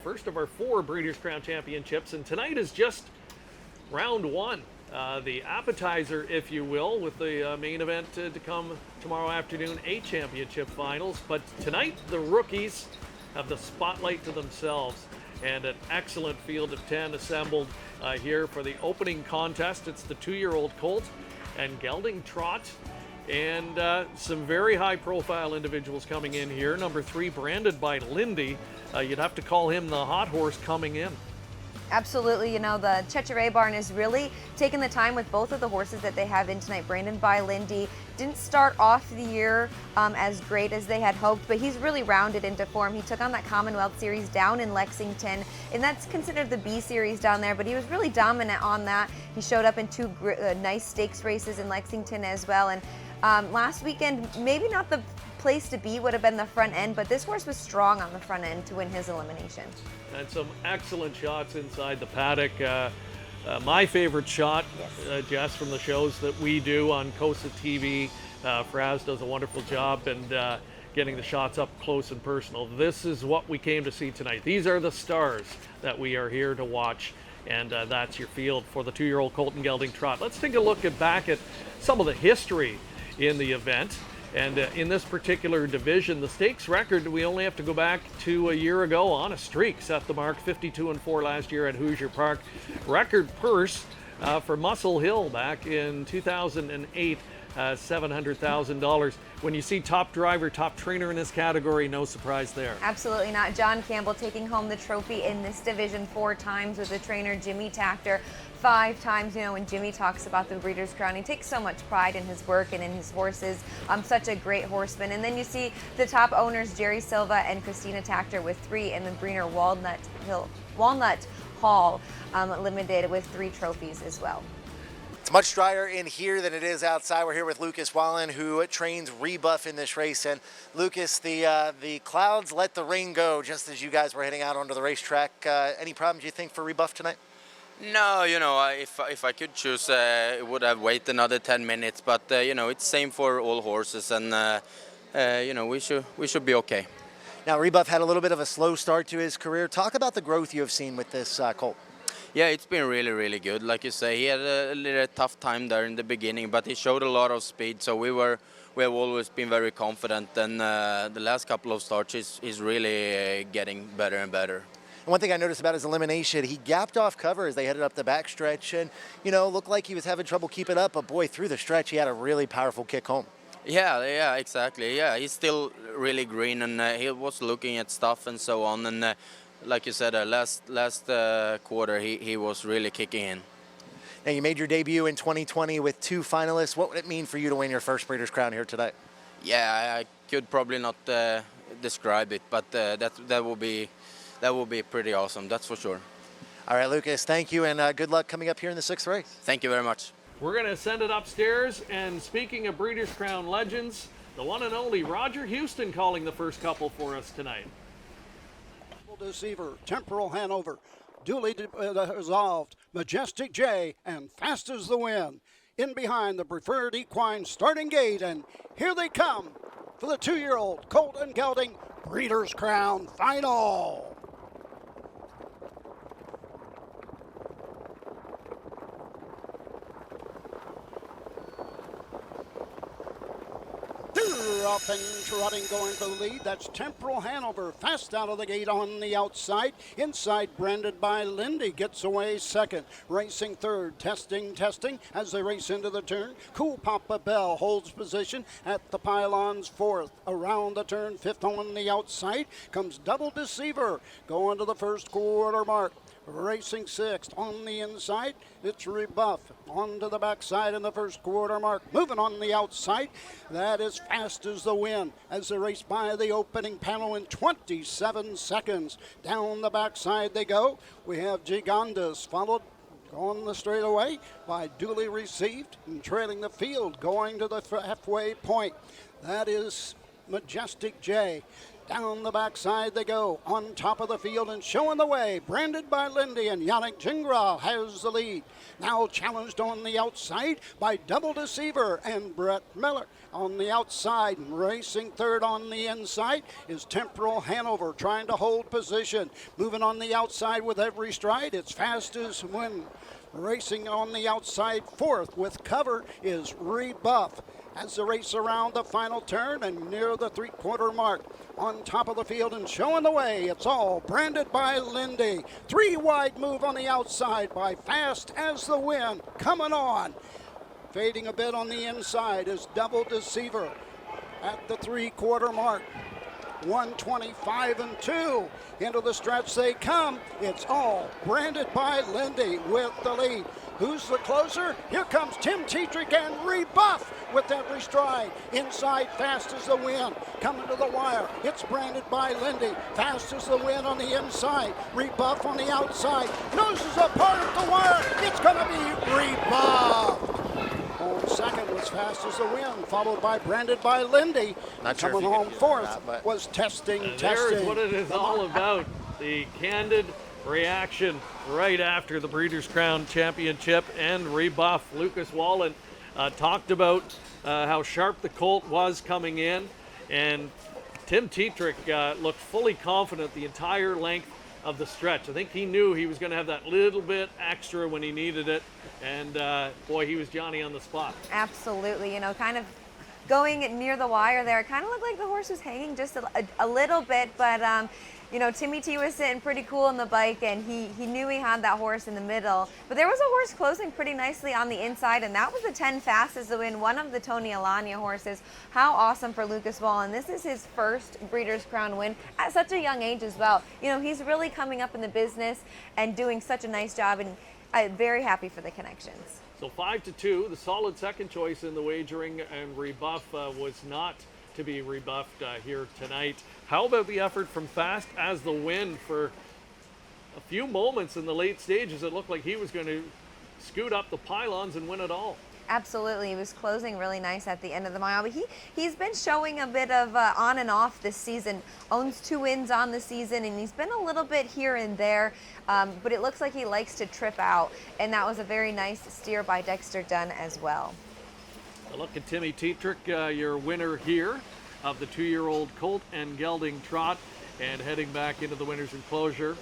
First of our 4 Breeders' Crown Championships, and tonight is just round 1. The appetizer, if you will, with the main event to come tomorrow afternoon, 8 championship finals. But tonight, the rookies have the spotlight to themselves, and an excellent field of 10 assembled here for the opening contest. It's the 2-year-old colt and gelding trot, and some very high-profile individuals coming in here. Number 3, branded by Lindy. You'd have to call him the hot horse coming in. Absolutely. You know, the Tetrick barn is really taking the time with both of the horses that they have in tonight. Branded by Lindy didn't start off the year as great as they had hoped, but he's really rounded into form. He took on that Commonwealth Series down in Lexington, and that's considered the B Series down there, but he was really dominant on that. He showed up in 2 nice stakes races in Lexington as well, and last weekend, maybe not the place to be would have been the front end, but this horse was strong on the front end to win his elimination. And some excellent shots inside the paddock. My favorite shot, Jess, from the shows that we do on Costa TV. Fraz does a wonderful job and getting the shots up close and personal. This is what we came to see tonight. These are the stars that we are here to watch, and that's your field for the 2-year-old colt and gelding trot. Let's take a look back at some of the history in the event. And in this particular division, the stakes record, we only have to go back to a year ago on a streak. Set the mark, 52-4 last year at Hoosier Park. Record purse for Muscle Hill back in 2008, $700,000. When you see top driver, top trainer in this category, no surprise there. Absolutely not. John Campbell taking home the trophy in this division 4 times with the trainer Jimmy Takter 5 times. You know, when Jimmy talks about the Breeders' Crown, he takes so much pride in his work and in his horses. Such a great horseman. And then you see the top owners, Jerry Silva and Christina Takter with 3, and the Breener Walnut Hall Limited with 3 trophies as well. It's much drier in here than it is outside. We're here with Lucas Wallin, who trains Rebuff in this race. And Lucas, the clouds let the rain go just as you guys were heading out onto the racetrack. Any problems you think for Rebuff tonight? No, you know, if I could choose, it would have waited another 10 minutes. But you know, it's same for all horses, and you know, we should be okay. Now, Rebuff had a little bit of a slow start to his career. Talk about the growth you have seen with this colt. Yeah, it's been really, really good. Like you say, he had a little tough time there in the beginning, but he showed a lot of speed. So we have always been very confident. And the last couple of starts, he's really getting better and better. And one thing I noticed about his elimination, he gapped off cover as they headed up the backstretch, and you know, looked like he was having trouble keeping up. But boy, through the stretch, he had a really powerful kick home. Yeah, exactly. Yeah, he's still really green, and he was looking at stuff and so on. And like you said, last quarter, he was really kicking in. Now, you made your debut in 2020 with 2 finalists. What would it mean for you to win your first Breeders' Crown here today? Yeah, I could probably not describe it, but that will be pretty awesome. That's for sure. All right, Lucas, thank you, and good luck coming up here in the 6th race. Thank you very much. We're going to send it upstairs, and speaking of Breeders' Crown legends, the one and only Roger Houston calling the first couple for us tonight. Deceiver, Temporal Hanover, duly resolved, Majestic J, and Fast as the Wind. In behind the Preferred Equine starting gate, and here they come for the 2-year-old colt and gelding Breeders' Crown final. Up and trotting, going for the lead. That's Temporal Hanover, fast out of the gate on the outside. Inside, branded by Lindy, gets away second. Racing third, testing as they race into the turn. Cool Papa Bell holds position at the pylons fourth. Around the turn, fifth on the outside comes Double Deceiver, going to the first quarter mark. Racing sixth on the inside, it's Rebuff onto the backside in the first quarter mark. Moving on the outside, that is Fast as the Wind as they race by the opening panel in 27 seconds. Down the backside they go. We have Gigandas followed on the straightaway by Duly Received, and trailing the field going to the halfway point. That is Majestic J. Down the backside they go, on top of the field and showing the way. Branded by Lindy, and Yannick Gingras has the lead. Now challenged on the outside by Double Deceiver and Brett Miller. On the outside, and racing third on the inside is Temporal Hanover, trying to hold position. Moving on the outside with every stride, it's Fast as Wind. Racing on the outside fourth with cover is Rebuff. As the race around the final turn and near the three-quarter mark, on top of the field and showing the way, it's all Branded by Lindy. 3 wide move on the outside by Fast as the Wind. Coming on. Fading a bit on the inside is Double Deceiver at the three-quarter mark. 125 and 2. Into the stretch they come. It's all Branded by Lindy with the lead. Who's the closer? Here comes Tim Tetrick and Rebuff with every stride. Inside, Fast as the Wind. Coming to the wire. It's Branded by Lindy. Fast as the Wind on the inside. Rebuff on the outside. Noses apart at the wire. It's going to be Rebuff. On second was Fast as the Wind, followed by Branded by Lindy. Not sure Coming if you home could hear fourth that, but was Testing. There's what it is all about. The candid reaction right after the Breeders' Crown Championship and Rebuff. Lucas Wallin talked about how sharp the colt was coming in, and Tim Tetrick looked fully confident the entire length of the stretch. I think he knew he was going to have that little bit extra when he needed it, and boy, he was Johnny on the spot. Absolutely, you know, kind of going near the wire there, it kind of looked like the horse was hanging just a little bit, but you know, Timmy T was sitting pretty cool on the bike, and he knew he had that horse in the middle. But there was a horse closing pretty nicely on the inside, and that was the 10 Fast as the Wind, one of the Tony Alagna horses. How awesome for Lucas Wallin. This is his first Breeders' Crown win at such a young age as well. You know, he's really coming up in the business and doing such a nice job, and I'm very happy for the connections. So 5-2, the solid second choice in the wagering, and Rebuff was not to be rebuffed here tonight. How about the effort from Fast as the Wind? For a few moments in the late stages, it looked like he was going to scoot up the pylons and win it all. Absolutely, he was closing really nice at the end of the mile, but he's been showing a bit of on and off this season. Owns 2 wins on the season, and he's been a little bit here and there, but it looks like he likes to trip out, and that was a very nice steer by Dexter Dunn as well. A look at Timmy Tetrick, your winner here of the 2-year-old colt and gelding trot, and heading back into the winner's enclosure.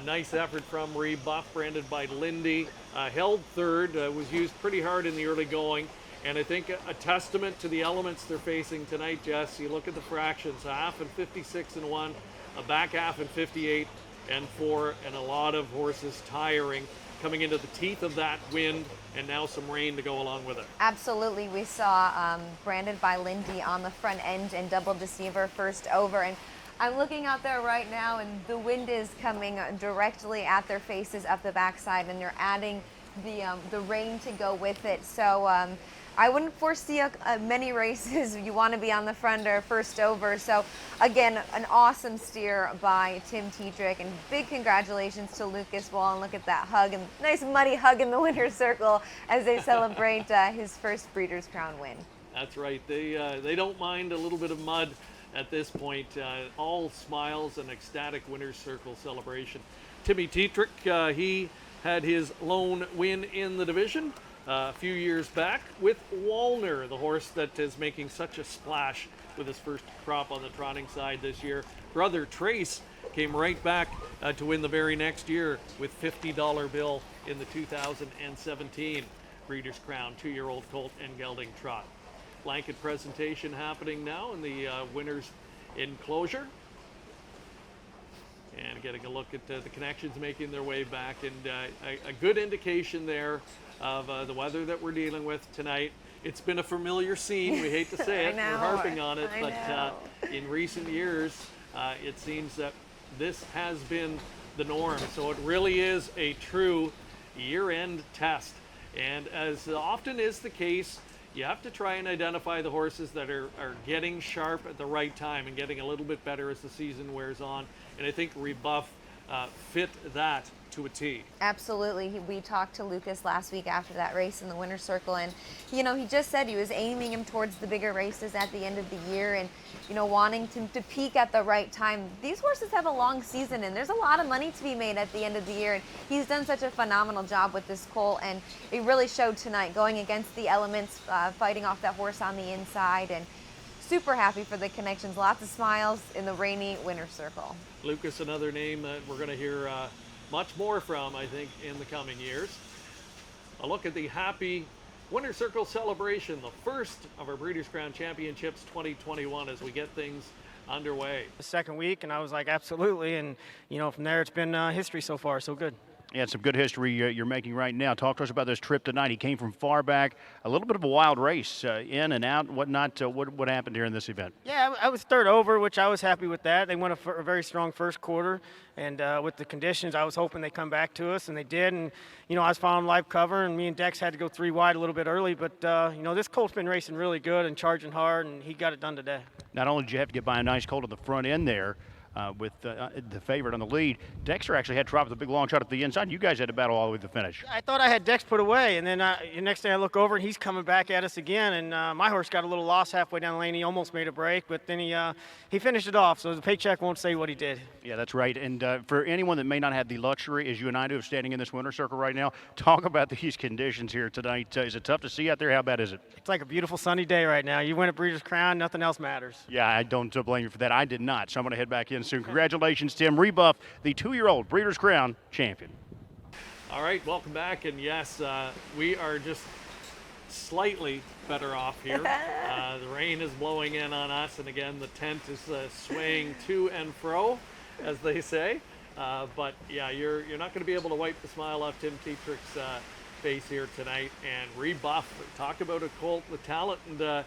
Nice effort from Rebuff, branded by Lindy. Held third, was used pretty hard in the early going, and I think a testament to the elements they're facing tonight, Jess. You look at the fractions, a half and 56 and 1, a back half and 58 and 4, and a lot of horses tiring, coming into the teeth of that wind, and now some rain to go along with it. Absolutely, we saw Branded by Lindy on the front end and Double Deceiver first over, and I'm looking out there right now, and the wind is coming directly at their faces up the backside, and they're adding the rain to go with it. So I wouldn't foresee many races you want to be on the front or first over. So again, an awesome steer by Tim Tetrick, and big congratulations to Lucas Wallin. Look at that hug, and nice muddy hug in the winner's circle as they celebrate his first Breeders' Crown win. That's right. They don't mind a little bit of mud at this point. All smiles and ecstatic winner's circle celebration. Timmy Tetrick, he had his lone win in the division a few years back with Walner, the horse that is making such a splash with his first crop on the trotting side this year. Brother Trace came right back to win the very next year with $50 bill in the 2017 Breeders' Crown 2-year-old colt and gelding trot. Blanket presentation happening now in the winner's enclosure. And getting a look at the connections making their way back, and a good indication there of the weather that we're dealing with tonight. It's been a familiar scene. We hate to say it. We're harping on it, but in recent years, it seems that this has been the norm. So it really is a true year-end test. And as often is the case, you have to try and identify the horses that are getting sharp at the right time and getting a little bit better as the season wears on. And I think Rebuff fit that to a T. Absolutely. We talked to Lucas last week after that race in the winner's circle, and he just said he was aiming him towards the bigger races at the end of the year, and wanting to peak at the right time. These horses have a long season, and there's a lot of money to be made at the end of the year, and he's done such a phenomenal job with this colt, and it really showed tonight, going against the elements, fighting off that horse on the inside, and super happy for the connections. Lots of smiles in the rainy winner's circle. Lucas, another name that we're going to hear much more from, I think, in the coming years. A look at the happy Winner's Circle celebration, the first of our Breeders' Crown Championships 2021 as we get things underway. The second week, and I was like, absolutely, and from there it's been history so far, so good. Yeah, some good history you're making right now. Talk to us about this trip tonight. He came from far back, a little bit of a wild race, in and out, whatnot. What happened here in this event? Yeah, I was third over, which I was happy with that. They went a very strong first quarter, and with the conditions, I was hoping they'd come back to us, and they did. And I was following live cover, and me and Dex had to go 3 wide a little bit early. But this colt's been racing really good and charging hard, and he got it done today. Not only did you have to get by a nice colt on the front end there, with the favorite on the lead, Dexter actually had trouble with a big long shot at the inside. You guys had to battle all the way to the finish. I thought I had Dex put away, and then the next day I look over and he's coming back at us again, and my horse got a little lost halfway down the lane. He almost made a break, but then he finished it off, so the paycheck won't say what he did. Yeah, that's right. And for anyone that may not have the luxury, as you and I do, of standing in this winner's circle right now, talk about these conditions here tonight. Is it tough to see out there? How bad is it? It's like a beautiful sunny day right now. You win a Breeders' Crown, nothing else matters. Yeah, I don't blame you for that. I did not, so I'm going to head back in soon. Congratulations, Tim. Rebuff, the 2-year-old Breeders' Crown champion. All right, welcome back. And yes, we are just slightly better off here. The rain is blowing in on us, and again, the tent is swaying to and fro, as they say. But yeah, you're not going to be able to wipe the smile off Tim Tetrick's face here tonight. And Rebuff, talk about a colt with talent, and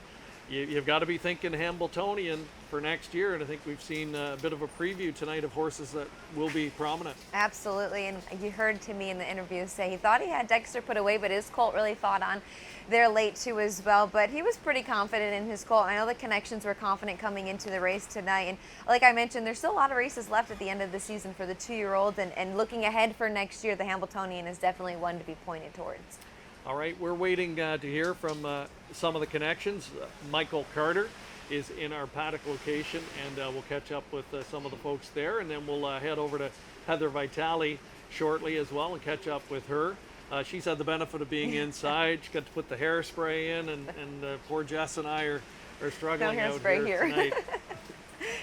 you've got to be thinking Hambletonian for next year, and I think we've seen a bit of a preview tonight of horses that will be prominent. Absolutely, and you heard Timmy in the interview say he thought he had Dexter put away, but his colt really fought on there late too as well, but he was pretty confident in his colt. I know the connections were confident coming into the race tonight, and like I mentioned, there's still a lot of races left at the end of the season for the 2-year-olds, and looking ahead for next year, the Hambletonian is definitely one to be pointed towards. All right, we're waiting to hear from some of the connections. Michael Carter is in our paddock location, and we'll catch up with some of the folks there, and then we'll head over to Heather Vitale shortly as well and catch up with her. She's had the benefit of being inside. She got to put the hairspray in, and poor Jess and I are struggling no out hairspray here tonight.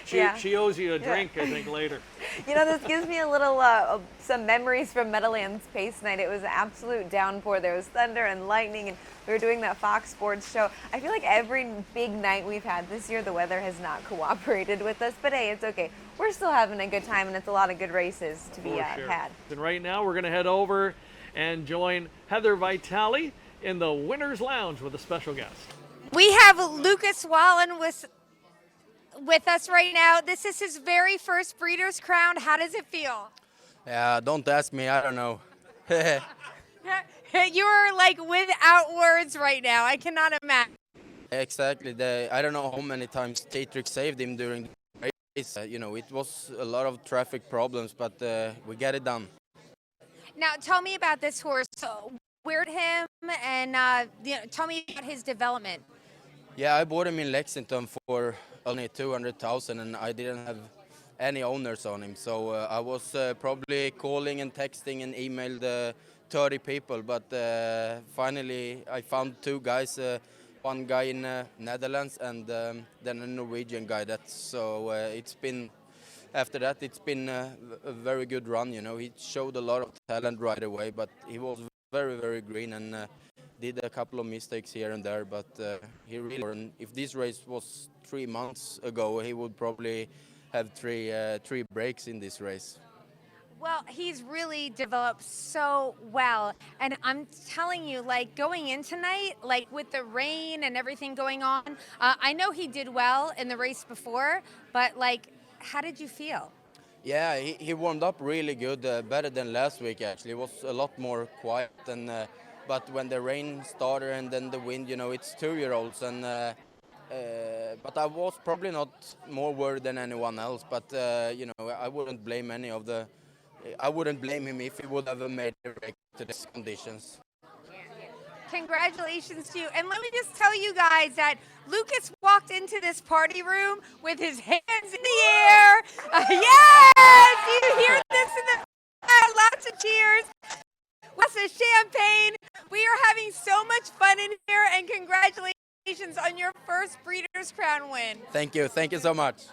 She owes you a drink, I think, later. This gives me a little, some memories from Meadowlands Pace Night. It was an absolute downpour. There was thunder and lightning, and we were doing that Fox Sports show. I feel like every big night we've had this year, the weather has not cooperated with us, but hey, it's okay. We're still having a good time, and it's a lot of good races to be had. And right now, we're going to head over and join Heather Vitale in the Winner's Lounge with a special guest. We have Lucas Wallin with us right now. This is his very first Breeders' Crown. How does it feel? Yeah, don't ask me. I don't know. You're like without words right now. I cannot imagine. Exactly. I don't know how many times Tetrick saved him during the race. It was a lot of traffic problems, but we got it done. Now, tell me about this horse. Where'd him, and tell me about his development. Yeah, I bought him in Lexington for only $200,000, and I didn't have any owners on him. So I was probably calling and texting and emailed 30 people, but finally I found 2 guys. One guy in Netherlands and then a Norwegian guy. It's been. After that, it's been a very good run. He showed a lot of talent right away, but he was very, very green and did a couple of mistakes here and there. But he really. And if this race was 3 months ago, he would probably have three breaks in this race. Well, he's really developed so well. And I'm telling you, like, going in tonight, like, with the rain and everything going on, I know he did well in the race before, but, like, how did you feel? Yeah, he warmed up really good, better than last week, actually. It was a lot more quiet. But when the rain started and then the wind, it's 2-year-olds. But I was probably not more worried than anyone else. But, I wouldn't blame any of the I wouldn't blame him if he would have made it to these conditions. Congratulations to you. And let me just tell you guys that Lucas walked into this party room with his hands in the air. Yes! You hear this in the lots of cheers. Lots of champagne. We are having so much fun in here, and congratulations on your first Breeders' Crown win. Thank you so much.